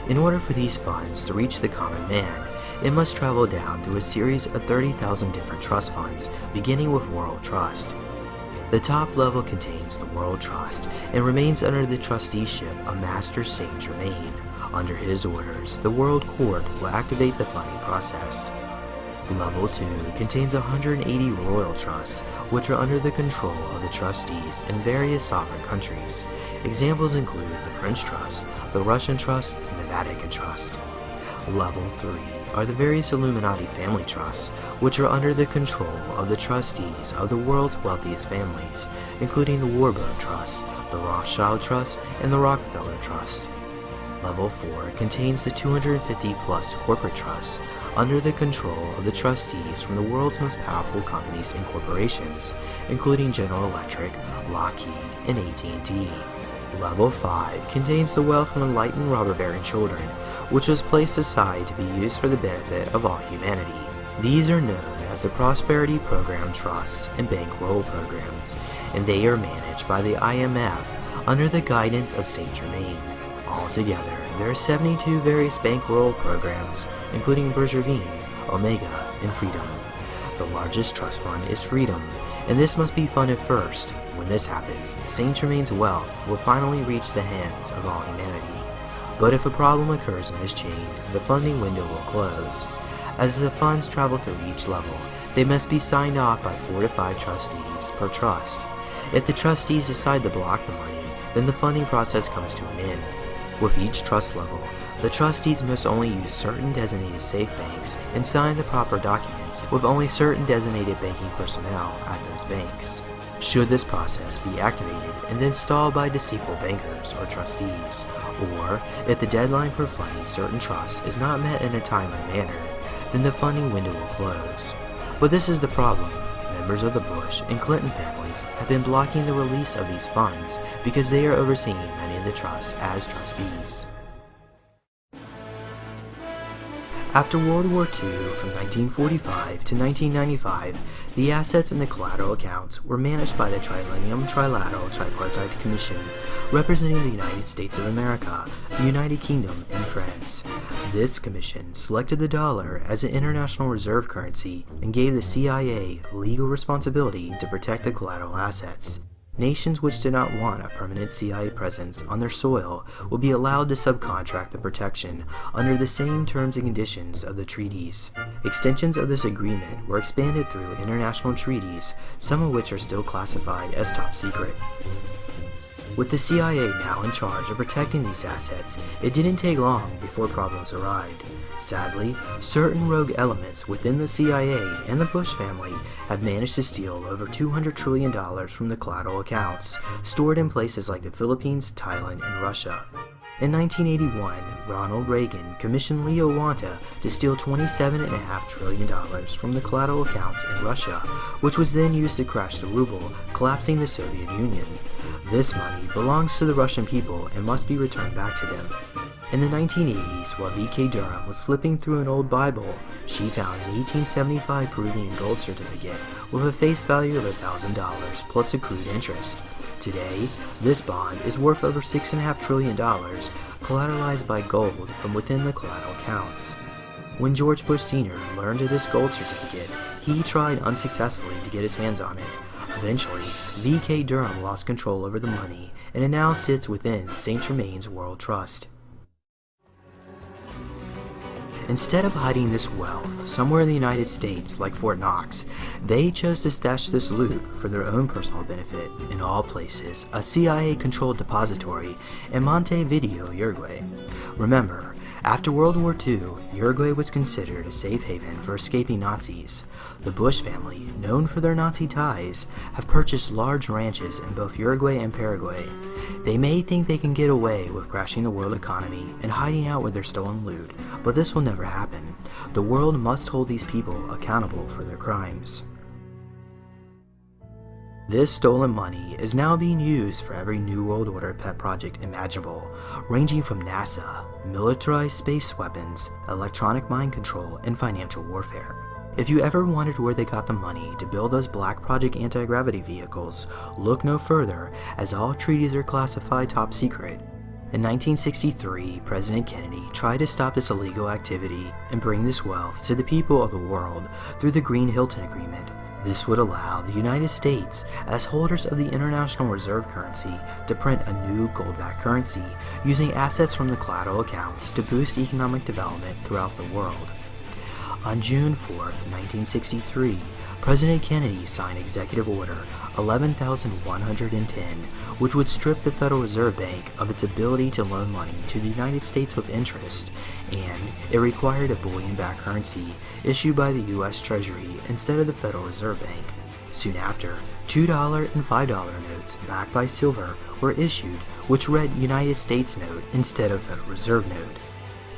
In order for these funds to reach the common man, it must travel down through a series of 30,000 different trust funds, beginning with World Trust. The top level contains the World Trust and remains under the trusteeship of Master Saint Germain. Under his orders, the World Court will activate the funding process. Level 2 contains 180 royal trusts, which are under the control of the trustees in various sovereign countries. Examples include the French Trust, the Russian Trust, and the Vatican Trust. Level 3 are the various Illuminati family trusts, which are under the control of the trustees of the world's wealthiest families, including the Warburg Trust, the Rothschild Trust, and the Rockefeller Trust. Level 4 contains the 250-plus corporate trusts under the control of the trustees from the world's most powerful companies and corporations, including General Electric, Lockheed, and AT&T. Level 5 contains the wealth from enlightened robber-baron children, which was placed aside to be used for the benefit of all humanity. These are known as the Prosperity Program Trusts and Bankroll Programs, and they are managed by the IMF under the guidance of Saint Germain. Altogether, there are 72 various bankroll programs, including Bergevin, Omega, and Freedom. The largest trust fund is Freedom, and this must be funded first. When this happens, Saint Germain's wealth will finally reach the hands of all humanity. But if a problem occurs in this chain, the funding window will close. As the funds travel through each level, they must be signed off by 4 to 5 trustees per trust. If the trustees decide to block the money, then the funding process comes to an end. With each trust level, the trustees must only use certain designated safe banks and sign the proper documents with only certain designated banking personnel at those banks. Should this process be activated and then stalled by deceitful bankers or trustees, or if the deadline for funding certain trusts is not met in a timely manner, then the funding window will close. But this is the problem. Members of the Bush and Clinton families have been blocking the release of these funds because they are overseeing many of the trusts as trustees. After World War II, from 1945 to 1995, the assets in the collateral accounts were managed by the Triennium Trilateral Tripartite Commission, representing the United States of America, the United Kingdom, and France. This commission selected the dollar as an international reserve currency and gave the CIA legal responsibility to protect the collateral assets. Nations which did not want a permanent CIA presence on their soil will be allowed to subcontract the protection under the same terms and conditions of the treaties. Extensions of this agreement were expanded through international treaties, some of which are still classified as top secret. With the CIA now in charge of protecting these assets, it didn't take long before problems arrived. Sadly, certain rogue elements within the CIA and the Bush family have managed to steal over $200 trillion from the collateral accounts, stored in places like the Philippines, Thailand, and Russia. In 1981, Ronald Reagan commissioned Leo Wanta to steal $27.5 trillion from the collateral accounts in Russia, which was then used to crash the ruble, collapsing the Soviet Union. This money belongs to the Russian people and must be returned back to them. In the 1980s, while V.K. Durham was flipping through an old Bible, she found an 1875 Peruvian gold certificate with a face value of $1,000 plus accrued interest. Today, this bond is worth over $6.5 trillion, collateralized by gold from within the collateral accounts. When George Bush Sr. learned of this gold certificate, he tried unsuccessfully to get his hands on it. Eventually, V.K. Durham lost control over the money, and it now sits within Saint Germain's World Trust. Instead of hiding this wealth somewhere in the United States like Fort Knox, they chose to stash this loot for their own personal benefit in all places, a CIA-controlled depository in Montevideo, Uruguay. Remember, after World War II, Uruguay was considered a safe haven for escaping Nazis. The Bush family, known for their Nazi ties, have purchased large ranches in both Uruguay and Paraguay. They may think they can get away with crashing the world economy and hiding out with their stolen loot, but this will never happen. The world must hold these people accountable for their crimes. This stolen money is now being used for every New World Order pet project imaginable, ranging from NASA, militarized space weapons, electronic mind control, and financial warfare. If you ever wondered where they got the money to build those Black Project anti-gravity vehicles, look no further, as all treaties are classified top secret. In 1963, President Kennedy tried to stop this illegal activity and bring this wealth to the people of the world through the Green-Hilton Agreement. This would allow the United States, as holders of the International Reserve Currency, to print a new gold-backed currency using assets from the collateral accounts to boost economic development throughout the world. On June 4, 1963, President Kennedy signed Executive Order 11,110, which would strip the Federal Reserve Bank of its ability to loan money to the United States with interest, and it required a bullion-backed currency issued by the U.S. Treasury instead of the Federal Reserve Bank. Soon after, $2 and $5 notes backed by silver were issued, which read United States note instead of Federal Reserve note.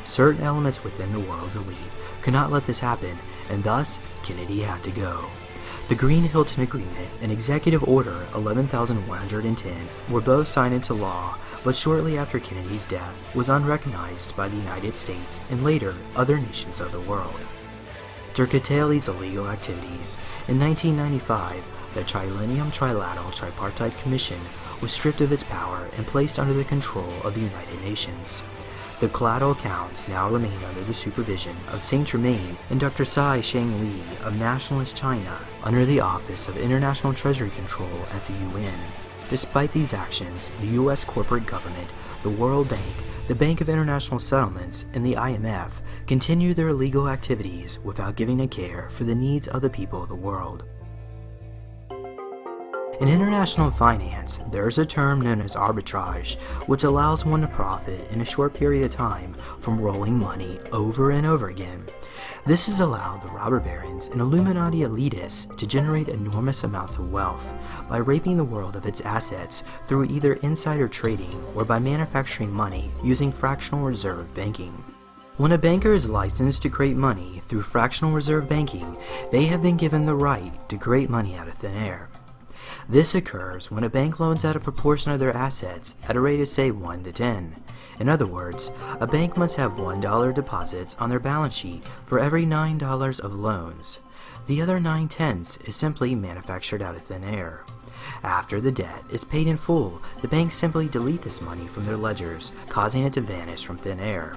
Certain elements within the world's elite could not let this happen, and thus Kennedy had to go. The Green-Hilton Agreement and Executive Order 11,110 were both signed into law, but shortly after Kennedy's death was unrecognized by the United States and later other nations of the world. To curtail these illegal activities, in 1995, the Triennium Trilateral Tripartite Commission was stripped of its power and placed under the control of the United Nations. The collateral accounts now remain under the supervision of Saint Germain and Dr. Tsai Shang-li of Nationalist China under the Office of International Treasury Control at the UN. Despite these actions, the U.S. corporate government, the World Bank, the Bank of International Settlements, and the IMF continue their illegal activities without giving a care for the needs of the people of the world. In international finance, there is a term known as arbitrage, which allows one to profit in a short period of time from rolling money over and over again. This has allowed the robber barons and Illuminati elitists to generate enormous amounts of wealth by raping the world of its assets through either insider trading or by manufacturing money using fractional reserve banking. When a banker is licensed to create money through fractional reserve banking, they have been given the right to create money out of thin air. This occurs when a bank loans out a proportion of their assets at a rate of say 1 to 10. In other words, a bank must have $1 deposits on their balance sheet for every $9 of loans. The other 9/10 is simply manufactured out of thin air. After the debt is paid in full, the banks simply delete this money from their ledgers, causing it to vanish from thin air.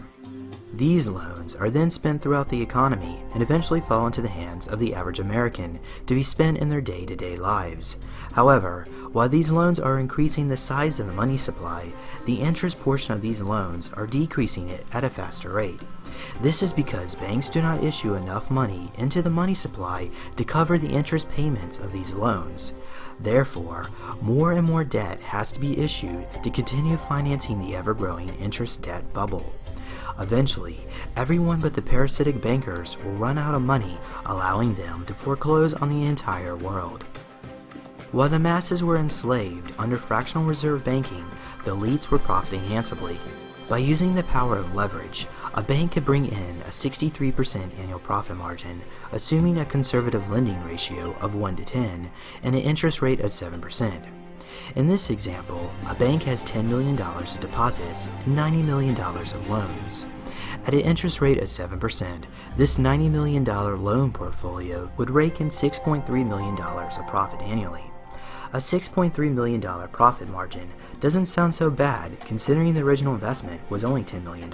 These loans are then spent throughout the economy and eventually fall into the hands of the average American to be spent in their day-to-day lives. However, while these loans are increasing the size of the money supply, the interest portion of these loans are decreasing it at a faster rate. This is because banks do not issue enough money into the money supply to cover the interest payments of these loans. Therefore, more and more debt has to be issued to continue financing the ever-growing interest debt bubble. Eventually, everyone but the parasitic bankers will run out of money, allowing them to foreclose on the entire world. While the masses were enslaved under fractional reserve banking, the elites were profiting handsomely. By using the power of leverage, a bank could bring in a 63% annual profit margin, assuming a conservative lending ratio of 1 to 10 and an interest rate of 7%. In this example, a bank has $10 million of deposits and $90 million of loans. At an interest rate of 7%, this $90 million loan portfolio would rake in $6.3 million of profit annually. A $6.3 million profit margin doesn't sound so bad considering the original investment was only $10 million.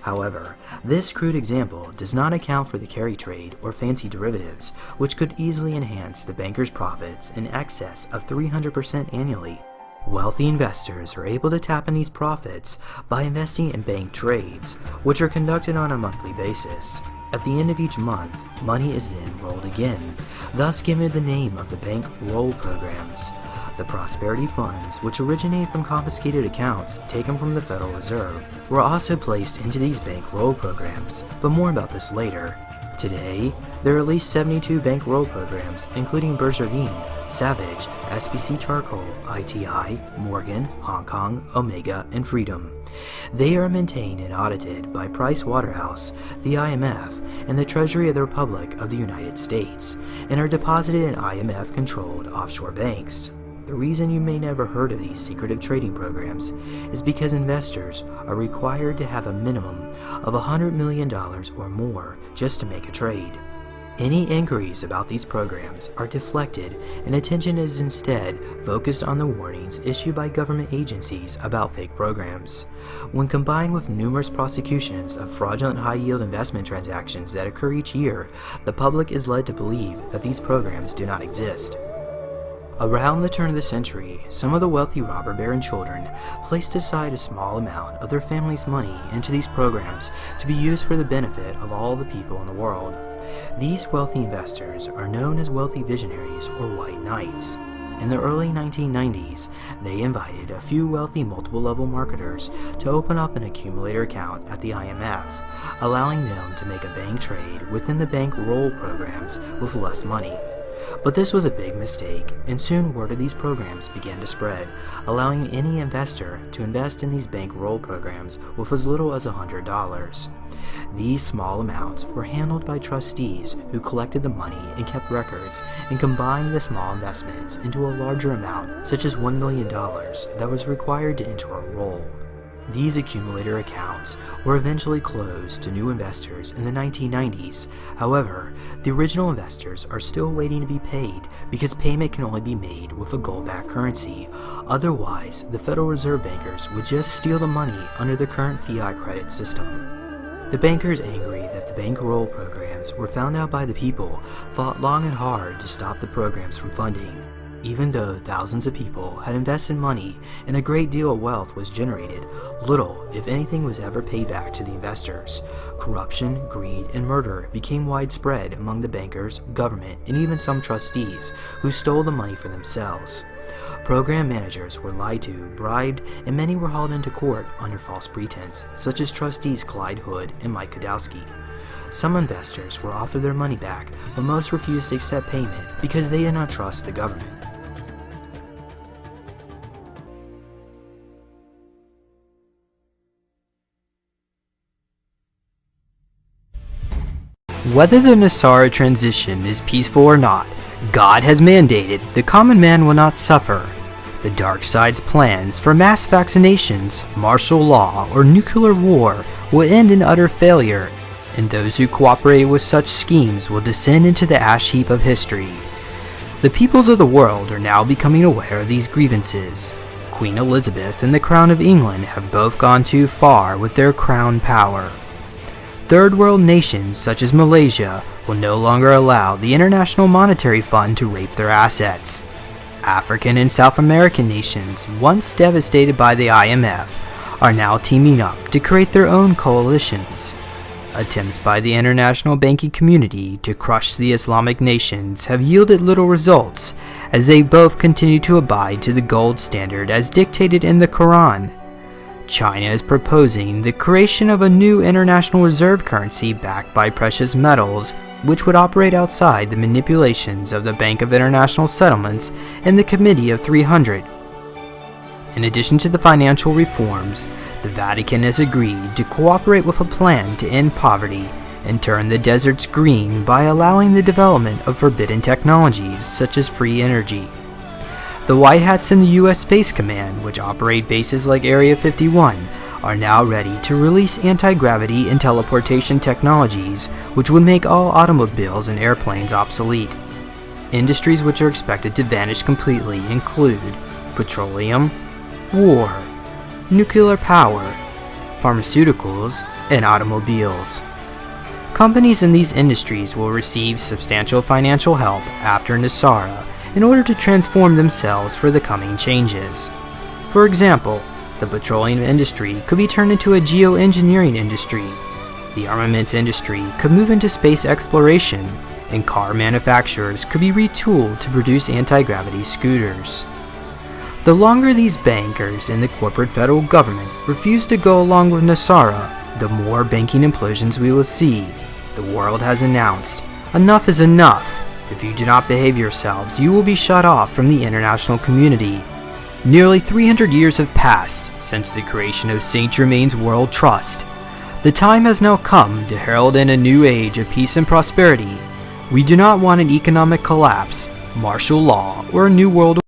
However, this crude example does not account for the carry trade or fancy derivatives, which could easily enhance the banker's profits in excess of 300% annually. Wealthy investors are able to tap in these profits by investing in bank trades, which are conducted on a monthly basis. At the end of each month, money is then rolled again, thus giving the name of the bank roll programs. The prosperity funds, which originated from confiscated accounts taken from the Federal Reserve, were also placed into these bank roll programs, but more about this later. Today, there are at least 72 bank roll programs, including Bergevin, Savage, SBC Charcoal, ITI, Morgan, Hong Kong, Omega, and Freedom. They are maintained and audited by Price Waterhouse, the IMF, and the Treasury of the Republic of the United States, and are deposited in IMF-controlled offshore banks. The reason you may never heard of these secretive trading programs is because investors are required to have a minimum of $100 million or more just to make a trade. Any inquiries about these programs are deflected, and attention is instead focused on the warnings issued by government agencies about fake programs. When combined with numerous prosecutions of fraudulent high-yield investment transactions that occur each year, the public is led to believe that these programs do not exist. Around the turn of the century, some of the wealthy robber baron children placed aside a small amount of their family's money into these programs to be used for the benefit of all the people in the world. These wealthy investors are known as wealthy visionaries or white knights. In the early 1990s, they invited a few wealthy multiple-level marketers to open up an accumulator account at the IMF, allowing them to make a bank trade within the bank roll programs with less money. But this was a big mistake, and soon word of these programs began to spread, allowing any investor to invest in these bank roll programs with as little as $100. These small amounts were handled by trustees who collected the money and kept records and combined the small investments into a larger amount, such as $1 million, that was required to enter a roll. These accumulator accounts were eventually closed to new investors in the 1990s. However, the original investors are still waiting to be paid because payment can only be made with a gold-backed currency. Otherwise, the Federal Reserve bankers would just steal the money under the current fiat credit system. The bankers, angry that the bankroll programs were found out by the people, fought long and hard to stop the programs from funding. Even though thousands of people had invested money and a great deal of wealth was generated, little, if anything, was ever paid back to the investors. Corruption, greed, and murder became widespread among the bankers, government, and even some trustees who stole the money for themselves. Program managers were lied to, bribed, and many were hauled into court under false pretense, such as trustees Clyde Hood and Mike Kadowski. Some investors were offered their money back, but most refused to accept payment because they did not trust the government. Whether the Nasara transition is peaceful or not, God has mandated the common man will not suffer. The dark side's plans for mass vaccinations, martial law, or nuclear war will end in utter failure, and those who cooperated with such schemes will descend into the ash heap of history. The peoples of the world are now becoming aware of these grievances. Queen Elizabeth and the Crown of England have both gone too far with their crown power. Third world nations such as Malaysia will no longer allow the International Monetary Fund to rape their assets. African and South American nations, once devastated by the IMF, are now teaming up to create their own coalitions. Attempts by the international banking community to crush the Islamic nations have yielded little results, as they both continue to abide to the gold standard as dictated in the Quran. China is proposing the creation of a new international reserve currency backed by precious metals, which would operate outside the manipulations of the Bank of International Settlements and the Committee of 300. In addition to the financial reforms, the Vatican has agreed to cooperate with a plan to end poverty and turn the deserts green by allowing the development of forbidden technologies such as free energy. The White Hats in the U.S. Space Command, which operate bases like Area 51, are now ready to release anti-gravity and teleportation technologies which would make all automobiles and airplanes obsolete. Industries which are expected to vanish completely include petroleum, war, nuclear power, pharmaceuticals, and automobiles. Companies in these industries will receive substantial financial help after Nasara in order to transform themselves for the coming changes. For example, the petroleum industry could be turned into a geoengineering industry, the armaments industry could move into space exploration, and car manufacturers could be retooled to produce anti-gravity scooters. The longer these bankers and the corporate federal government refuse to go along with Nasara, the more banking implosions we will see. The world has announced, enough is enough. If you do not behave yourselves, you will be shut off from the international community. Nearly 300 years have passed since the creation of St. Germain's World Trust. The time has now come to herald in a new age of peace and prosperity. We do not want an economic collapse, martial law, or a new world